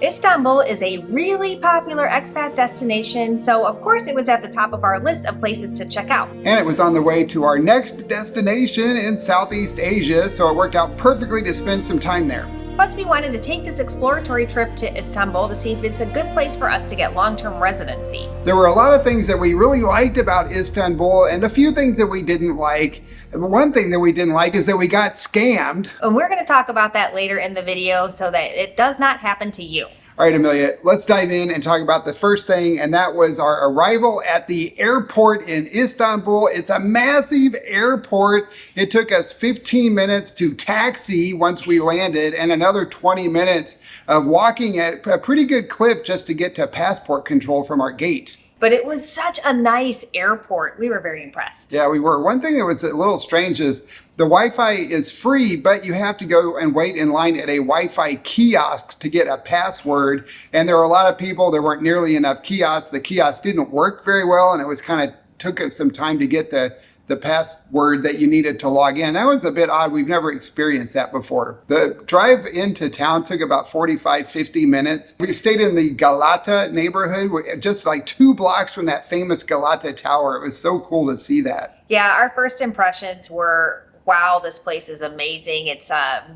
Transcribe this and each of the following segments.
Istanbul is a really popular expat destination, so of course it was at the top of our list of places to check out. And it was on the way to our next destination in Southeast Asia, so it worked out perfectly to spend some time there. Plus, we wanted to take this exploratory trip to Istanbul to see if it's a good place for us to get long-term residency. There were a lot of things that we really liked about Istanbul and a few things that we didn't like. One thing that we didn't like is that we got scammed. And we're going to talk about that later in the video so that it does not happen to you. All right, Amelia, let's dive in and talk about the first thing, and that was our arrival at the airport in Istanbul. It's a massive airport. It took us 15 minutes to taxi once we landed and another 20 minutes of walking at a pretty good clip just to get to passport control from our gate. But it was such a nice airport. We were very impressed. Yeah, we were. One thing that was a little strange is the Wi-Fi is free, but you have to go and wait in line at a Wi-Fi kiosk to get a password. And there were a lot of people. There weren't nearly enough kiosks. The kiosk didn't work very well, and it was kind of took us some time to get the password that you needed to log in. That was a bit odd. We've never experienced that before. The drive into town took about 45-50 minutes. We stayed in the Galata neighborhood, just like 2 blocks from that famous Galata Tower. It was so cool to see that. Yeah, our first impressions were, wow, this place is amazing. It's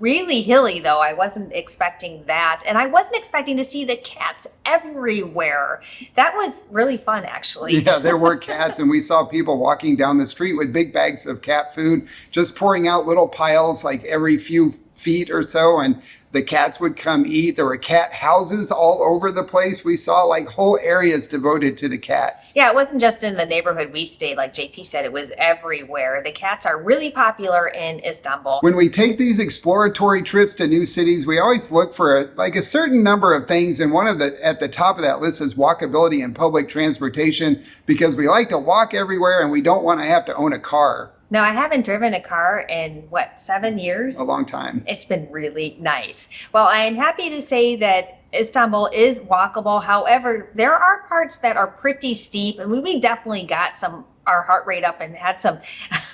really hilly, though. I wasn't expecting that. And I wasn't expecting to see the cats everywhere. That was really fun, actually. Yeah, there were cats, and we saw people walking down the street with big bags of cat food, just pouring out little piles like every few feet or so, and the cats would come eat. There were cat houses all over the place. We saw like whole areas devoted to the cats. Yeah, it wasn't just in the neighborhood we stayed. Like JP said, it was everywhere. The cats are really popular in Istanbul. When we take these exploratory trips to new cities, we always look for a certain number of things. And one of at the top of that list is walkability and public transportation, because we like to walk everywhere and we don't want to have to own a car. Now, I haven't driven a car in, 7 years? A long time. It's been really nice. Well, I am happy to say that Istanbul is walkable. However, there are parts that are pretty steep, and we definitely got our heart rate up and had some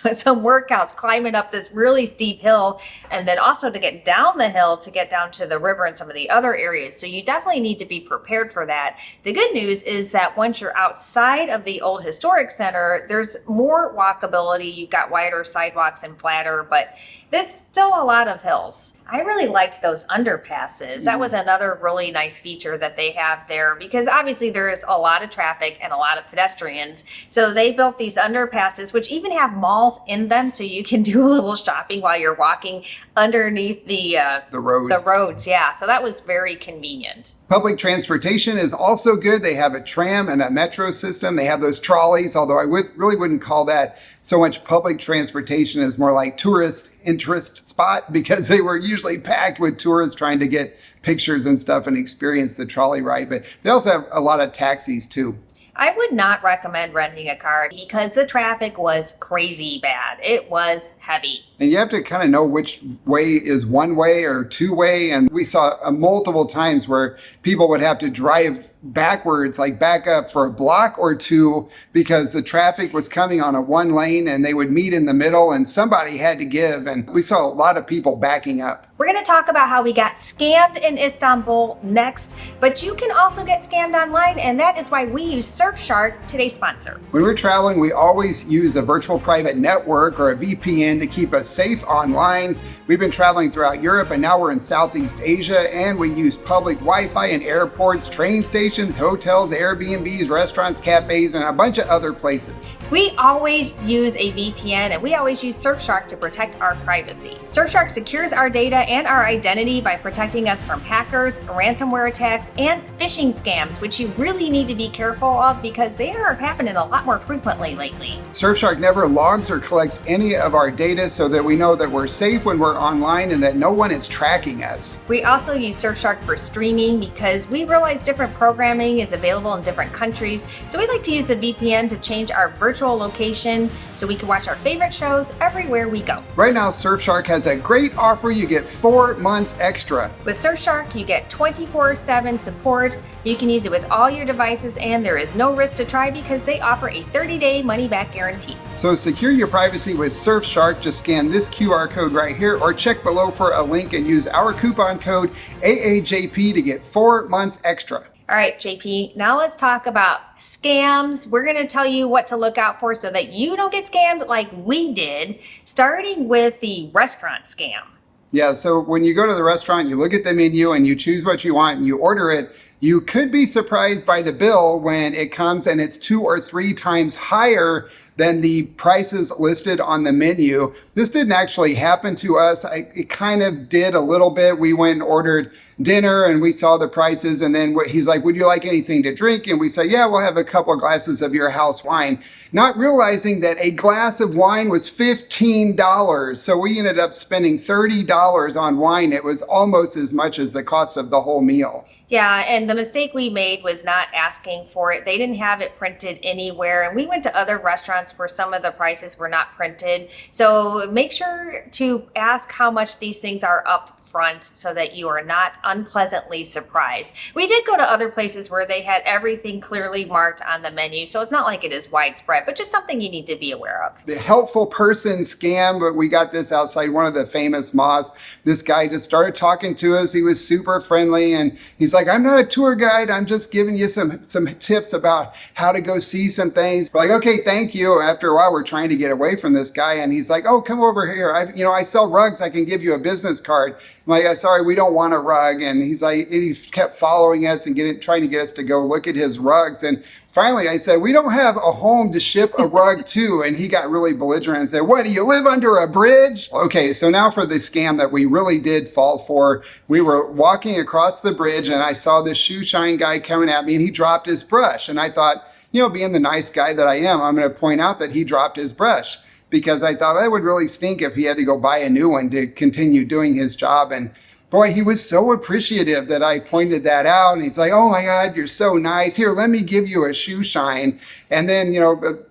workouts climbing up this really steep hill, and then also to get down the hill to get down to the river and some of the other areas. So you definitely need to be prepared for that. The good news is that once you're outside of the old historic center, there's more walkability. You've got wider sidewalks and flatter, but there's still a lot of hills. I really liked those underpasses. That was another really nice feature that they have there, because obviously there is a lot of traffic and a lot of pedestrians. So they built these underpasses, which even have malls in them, so you can do a little shopping while you're walking underneath the roads. The roads, yeah. So that was very convenient. Public transportation is also good. They have a tram and a metro system. They have those trolleys, although I really wouldn't call that so much public transportation, as more like tourist interest spot, because they were usually packed with tourists trying to get pictures and stuff and experience the trolley ride. But they also have a lot of taxis too. I would not recommend renting a car because the traffic was crazy bad. It was heavy. And you have to kind of know which way is one way or two way. And we saw multiple times where people would have to drive backwards, like back up for a block or two, because the traffic was coming on a one lane and they would meet in the middle and somebody had to give. And we saw a lot of people backing up. We're going to talk about how we got scammed in Istanbul next, but you can also get scammed online, and that is why we use Surfshark, today's sponsor. When we're traveling, we always use a virtual private network or a VPN to keep us safe online. We've been traveling throughout Europe, and now we're in Southeast Asia, and we use public Wi-Fi in airports, train stations, hotels, Airbnbs, restaurants, cafes, and a bunch of other places. We always use a VPN, and we always use Surfshark to protect our privacy. Surfshark secures our data and our identity by protecting us from hackers, ransomware attacks, and phishing scams, which you really need to be careful of because they are happening a lot more frequently lately. Surfshark never logs or collects any of our data, so that we know that we're safe when we're online and that no one is tracking us. We also use Surfshark for streaming because we realize different programming is available in different countries, so we like to use the VPN to change our virtual location so we can watch our favorite shows everywhere we go. Right now, Surfshark has a great offer. You get 4 months extra. With Surfshark, you get 24/7 support. You can use it with all your devices, and there is no risk to try because they offer a 30-day money-back guarantee. So secure your privacy with Surfshark. Just scan scan this QR code right here or check below for a link and use our coupon code AAJP to get 4 months extra. All right, JP, now let's talk about scams. We're going to tell you what to look out for so that you don't get scammed like we did, starting with the restaurant scam. Yeah, so when you go to the restaurant, you look at the menu and you choose what you want and you order it. You could be surprised by the bill when it comes and it's 2 or 3 times higher than the prices listed on the menu. This didn't actually happen to us. It kind of did a little bit. We went and ordered dinner and we saw the prices, and then he's like, would you like anything to drink? And we say, yeah, we'll have a couple of glasses of your house wine. Not realizing that a glass of wine was $15. So we ended up spending $30 on wine. It was almost as much as the cost of the whole meal. Yeah, and the mistake we made was not asking for it. They didn't have it printed anywhere. And we went to other restaurants where some of the prices were not printed. So make sure to ask how much these things are up front so that you are not unpleasantly surprised. We did go to other places where they had everything clearly marked on the menu. So it's not like it is widespread, but just something you need to be aware of. The helpful person scam, but we got this outside one of the famous malls. This guy just started talking to us. He was super friendly and he's like, I'm not a tour guide. I'm just giving you some tips about how to go see some things. We're like, okay, thank you. After a while, we're trying to get away from this guy and he's like, oh, come over here. I sell rugs. I can give you a business card. I'm like, sorry, we don't want a rug. And he's like, he kept following us and trying to get us to go look at his rugs. And finally, I said, we don't have a home to ship a rug to. And he got really belligerent and said, what, do you live under a bridge? Okay, so now for the scam that we really did fall for. We were walking across the bridge and I saw this shoe shine guy coming at me and he dropped his brush. And I thought, being the nice guy that I am, I'm going to point out that he dropped his brush, because I thought that would really stink if he had to go buy a new one to continue doing his job. And boy, he was so appreciative that I pointed that out. And he's like, oh my God, you're so nice. Here, let me give you a shoe shine. And then,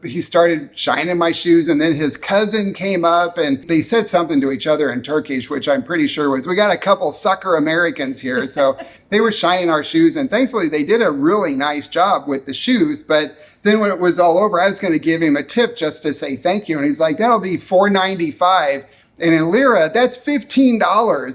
he started shining my shoes. And then his cousin came up and they said something to each other in Turkish, which I'm pretty sure was, we got a couple sucker Americans here. So they were shining our shoes. And thankfully, they did a really nice job with the shoes. But then when it was all over, I was going to give him a tip just to say thank you. And he's like, that'll be $4.95. And in lira, that's $15.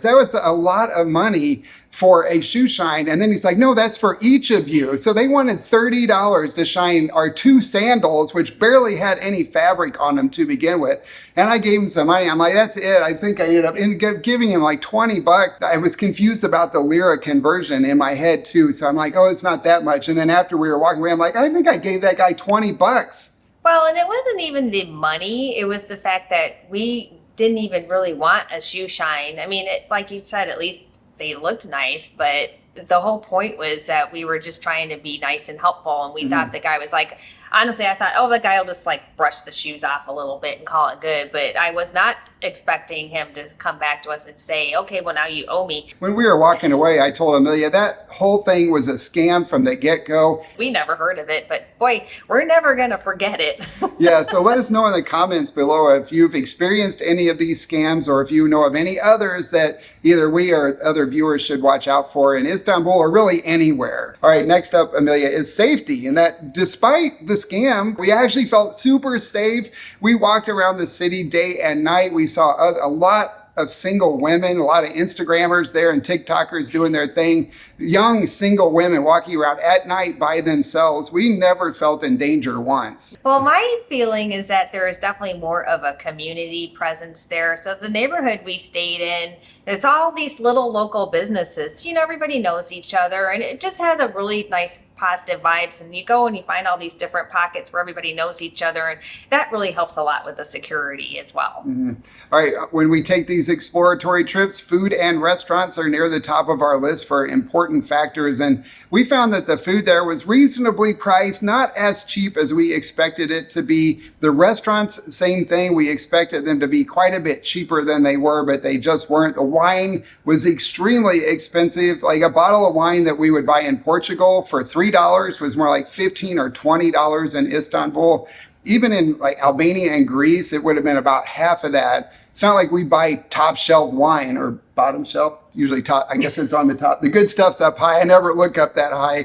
That was a lot of money for a shoe shine. And then he's like, no, that's for each of you. So they wanted $30 to shine our 2 sandals, which barely had any fabric on them to begin with. And I gave him some money. I'm like, that's it. I think I ended up giving him like $20. I was confused about the lira conversion in my head too. So I'm like, oh, it's not that much. And then after we were walking away, I'm like, I think I gave that guy $20. Well, and it wasn't even the money. It was the fact that we didn't even really want a shoe shine. I mean, like you said, at least they looked nice, but the whole point was that we were just trying to be nice and helpful. And we thought the guy was like, honestly, I thought, oh, the guy will just like brush the shoes off a little bit and call it good. But I was not expecting him to come back to us and say, okay, well, now you owe me. When we were walking away, I told Amelia that whole thing was a scam from the get-go. We never heard of it, but boy, we're never going to forget it. Yeah, so let us know in the comments below if you've experienced any of these scams or if you know of any others that either we or other viewers should watch out for in Istanbul or really anywhere. All right, next up, Amelia, is safety. And that despite the scam, we actually felt super safe. We walked around the city day and night. We saw a lot of single women, a lot of Instagrammers there and TikTokers doing their thing. Young single women walking around at night by themselves. We never felt in danger once. Well, my feeling is that there is definitely more of a community presence there. So the neighborhood we stayed in, there's all these little local businesses. Everybody knows each other and it just had a really nice positive vibes. And you go and you find all these different pockets where everybody knows each other. And that really helps a lot with the security as well. Mm-hmm. All right, when we take these exploratory trips, food and restaurants are near the top of our list for important factors. And we found that the food there was reasonably priced, not as cheap as we expected it to be. The restaurants, same thing. We expected them to be quite a bit cheaper than they were, but they just weren't. The wine was extremely expensive. Like a bottle of wine that we would buy in Portugal for $3 was more like $15 or $20 in Istanbul. Even in like Albania and Greece, it would have been about half of that. It's not like we buy top shelf wine or bottom shelf. Usually top, I guess it's on the top. The good stuff's up high. I never look up that high.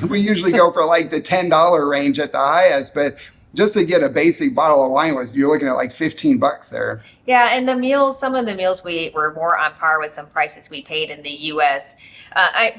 We usually go for like the $10 range at the highest, but just to get a basic bottle of wine you're looking at like $15 there. Yeah, and the meals, some of the meals we ate were more on par with some prices we paid in the U.S.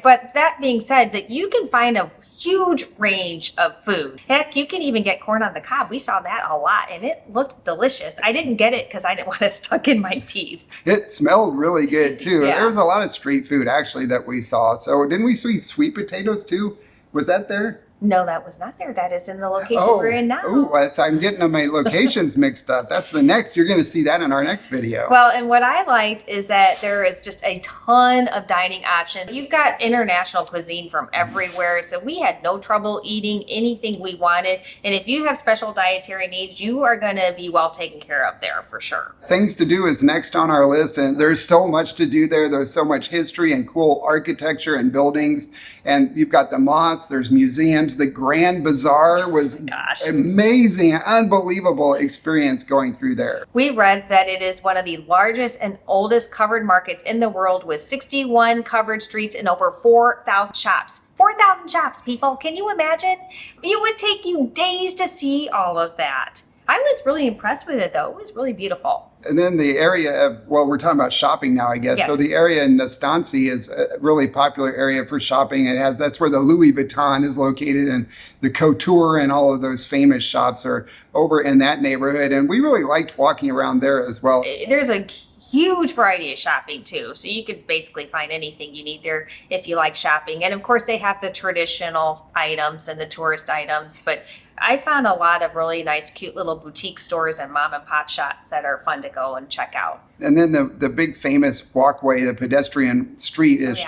But that being said, that you can find a huge range of food. Heck, you can even get corn on the cob. We saw that a lot, and it looked delicious. I didn't get it because I didn't want it stuck in my teeth. It smelled really good too. Yeah. There was a lot of street food actually that we saw. So didn't we see sweet potatoes too? Was that there? No, that was not there. That is in the location we're in now. I'm getting my locations mixed up. That's the next. You're going to see that in our next video. Well, and what I liked is that there is just a ton of dining options. You've got international cuisine from everywhere, so we had no trouble eating anything we wanted. And if you have special dietary needs, you are going to be well taken care of there for sure. Things to do is next on our list, and there's so much to do there. There's so much history and cool architecture and buildings, and you've got the mosques, there's museums. The Grand Bazaar was amazing, unbelievable experience going through there. We read that it is one of the largest and oldest covered markets in the world with 61 covered streets and over 4,000 shops. 4,000 shops, people. Can you imagine? It would take you days to see all of that. I was really impressed with it, though. It was really beautiful. And then the area of, well, we're talking about shopping now, I guess. Yes. So the area in Nastansi is a really popular area for shopping. That's where the Louis Vuitton is located, and the Couture and all of those famous shops are over in that neighborhood. And we really liked walking around there as well. There's a huge variety of shopping too. So you could basically find anything you need there if you like shopping. And of course they have the traditional items and the tourist items, but I found a lot of really nice, cute little boutique stores and mom and pop shops that are fun to go and check out. And then the big famous walkway, the pedestrian street is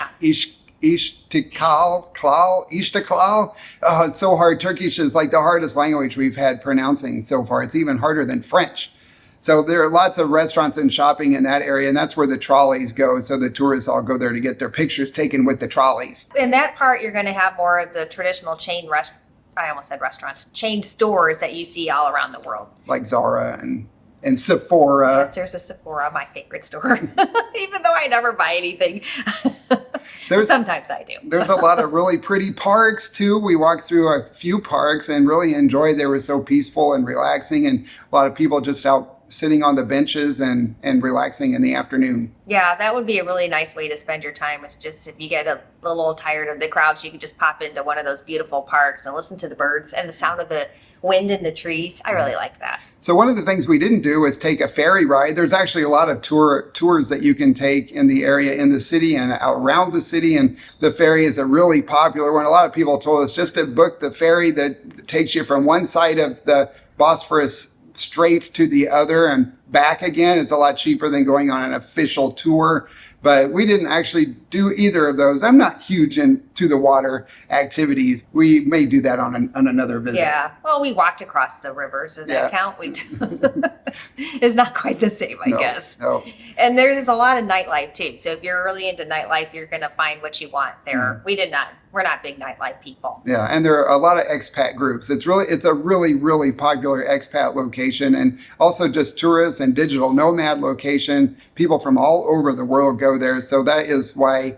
Istiklal. Oh, it's so hard. Turkish is like the hardest language we've had pronouncing so far. It's even harder than French. So there are lots of restaurants and shopping in that area, and that's where the trolleys go. So the tourists all go there to get their pictures taken with the trolleys. In that part, you're going to have more of the traditional chain chain stores that you see all around the world. Like Zara and Sephora. Yes, there's a Sephora, my favorite store, even though I never buy anything. Sometimes I do. There's a lot of really pretty parks too. We walked through a few parks and really enjoyed. They were so peaceful and relaxing, and a lot of people just out sitting on the benches and relaxing in the afternoon. Yeah, that would be a really nice way to spend your time. It's just if you get a little tired of the crowds, you can just pop into one of those beautiful parks and listen to the birds and the sound of the wind in the trees. I really liked that. So one of the things we didn't do was take a ferry ride. There's actually a lot of tours that you can take in the area, in the city and around the city. And the ferry is a really popular one. A lot of people told us just to book the ferry that takes you from one side of the Bosphorus straight to the other and back again. It's a lot cheaper than going on an official tour. But we didn't actually do either of those. I'm not huge into the water activities. We may do that on another visit. Yeah. Well, we walked across the rivers. Does that count? It's not quite the same, I guess. No. And there's a lot of nightlife too. So if you're really into nightlife, you're going to find what you want there. We're not big nightlife people. Yeah, and there are a lot of expat groups. It's a really popular expat location, and also just tourists and digital nomad location. People from all over the world go there. So that is why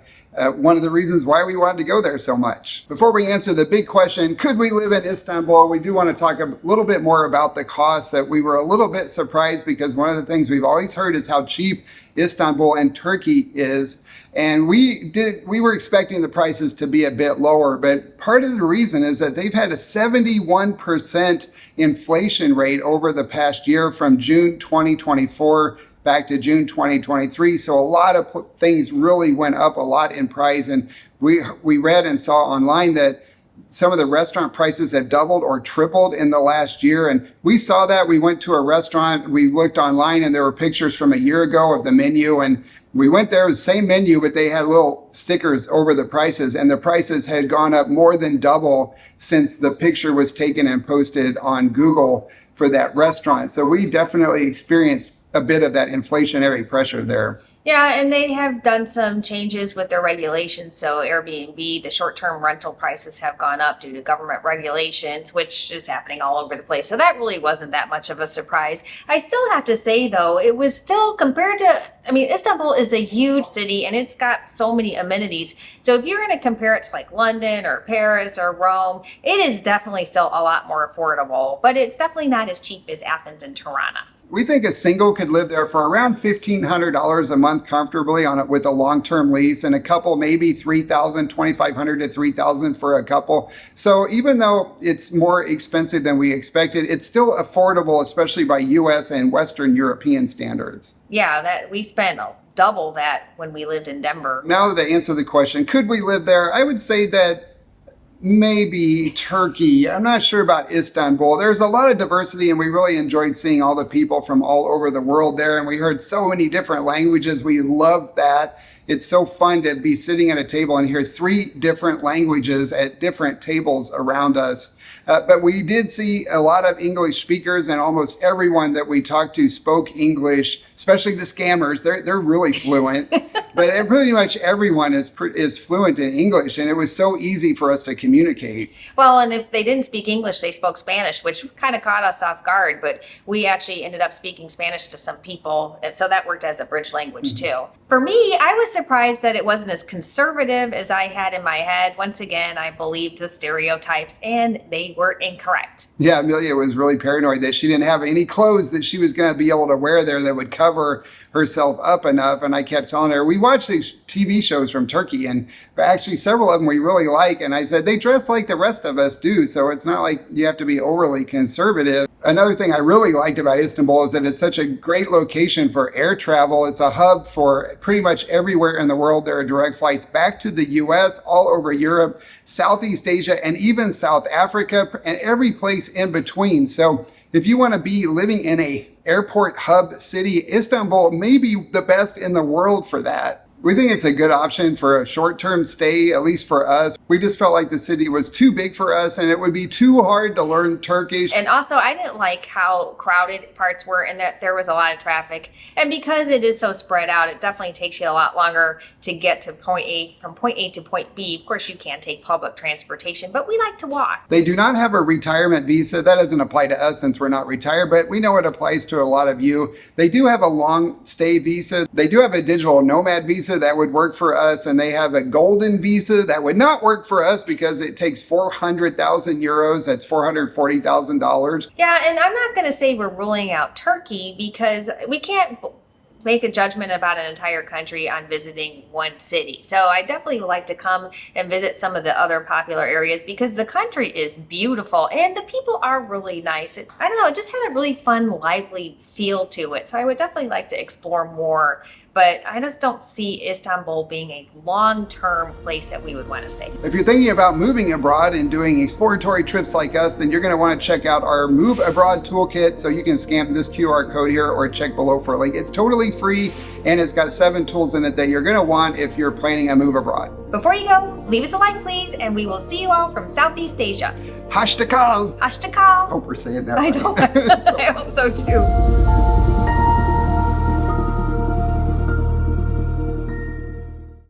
one of the reasons why we wanted to go there so much. Before we answer the big question, could we live in Istanbul? We do want to talk a little bit more about the costs. That we were a little bit surprised because one of the things we've always heard is how cheap Istanbul and Turkey is. And we were expecting the prices to be a bit lower, but part of the reason is that they've had a 71% inflation rate over the past year from June 2024 back to June 2023. So a lot of things really went up a lot in price. And we read and saw online that some of the restaurant prices have doubled or tripled in the last year. And we saw that. We went to a restaurant, we looked online, and there were pictures from a year ago of the menu. And we went there, it was the same menu, but they had little stickers over the prices. And the prices had gone up more than double since the picture was taken and posted on Google for that restaurant. So we definitely experienced a bit of that inflationary pressure there. Yeah, and they have done some changes with their regulations. So Airbnb, the short-term rental prices have gone up due to government regulations, which is happening all over the place. So that really wasn't that much of a surprise. I still have to say though, it was still compared to, I mean, Istanbul is a huge city and it's got so many amenities. So if you're going to compare it to like London or Paris or Rome, it is definitely still a lot more affordable, but it's definitely not as cheap as Athens and Tirana. We think a single could live there for around $1,500 a month comfortably on it with a long-term lease, and a couple maybe $3,000, $2,500 to $3,000 for a couple. So even though it's more expensive than we expected, it's still affordable, especially by US and Western European standards. Yeah, that we spent double that when we lived in Denver. Now that I answer the question, could we live there? I would say that maybe Turkey. I'm not sure about Istanbul. There's a lot of diversity and we really enjoyed seeing all the people from all over the world there. And we heard so many different languages. We loved that. It's so fun to be sitting at a table and hear 3 different languages at different tables around us. But we did see a lot of English speakers, and almost everyone that we talked to spoke English, especially the scammers. They're really fluent. But pretty much everyone is fluent in English, and it was so easy for us to communicate. Well, and if they didn't speak English, they spoke Spanish, which kind of caught us off guard. But we actually ended up speaking Spanish to some people, and so that worked as a bridge language too. For me, I was surprised that it wasn't as conservative as I had in my head. Once again, I believed the stereotypes, and they were incorrect. Yeah, Amelia was really paranoid that she didn't have any clothes that she was going to be able to wear there that would cover herself up enough. And I kept telling her, we watch these TV shows from Turkey, and actually several of them we really like. And I said, they dress like the rest of us do. So it's not like you have to be overly conservative. Another thing I really liked about Istanbul is that it's such a great location for air travel. It's a hub for pretty much everywhere in the world. There are direct flights back to the US, all over Europe, Southeast Asia, and even South Africa, and every place in between. So if you want to be living in a airport hub city, Istanbul may be the best in the world for that. We think it's a good option for a short-term stay, at least for us. We just felt like the city was too big for us and it would be too hard to learn Turkish. And also, I didn't like how crowded parts were and that there was a lot of traffic. And because it is so spread out, it definitely takes you a lot longer to get to point A, from point A to point B. Of course, you can't take public transportation, but we like to walk. They do not have a retirement visa. That doesn't apply to us since we're not retired, but we know it applies to a lot of you. They do have a long stay visa. They do have a digital nomad visa that would work for us, and they have a golden visa that would not work for us because it takes 400,000 euros. That's $440,000. Yeah, and I'm not going to say we're ruling out Turkey because we can't make a judgment about an entire country on visiting one city. So I definitely would like to come and visit some of the other popular areas because the country is beautiful and the people are really nice. I don't know, it just had a really fun, lively feel to it. So I would definitely like to explore more, but I just don't see Istanbul being a long-term place that we would want to stay. If you're thinking about moving abroad and doing exploratory trips like us, then you're going to want to check out our Move Abroad Toolkit. So you can scan this QR code here or check below for a link. It's totally free and it's got 7 tools in it that you're going to want if you're planning a move abroad. Before you go, leave us a like, please, and we will see you all from Southeast Asia. Hashtakal! Hashtakal! Hope we're saying that I right. know. I hope so too.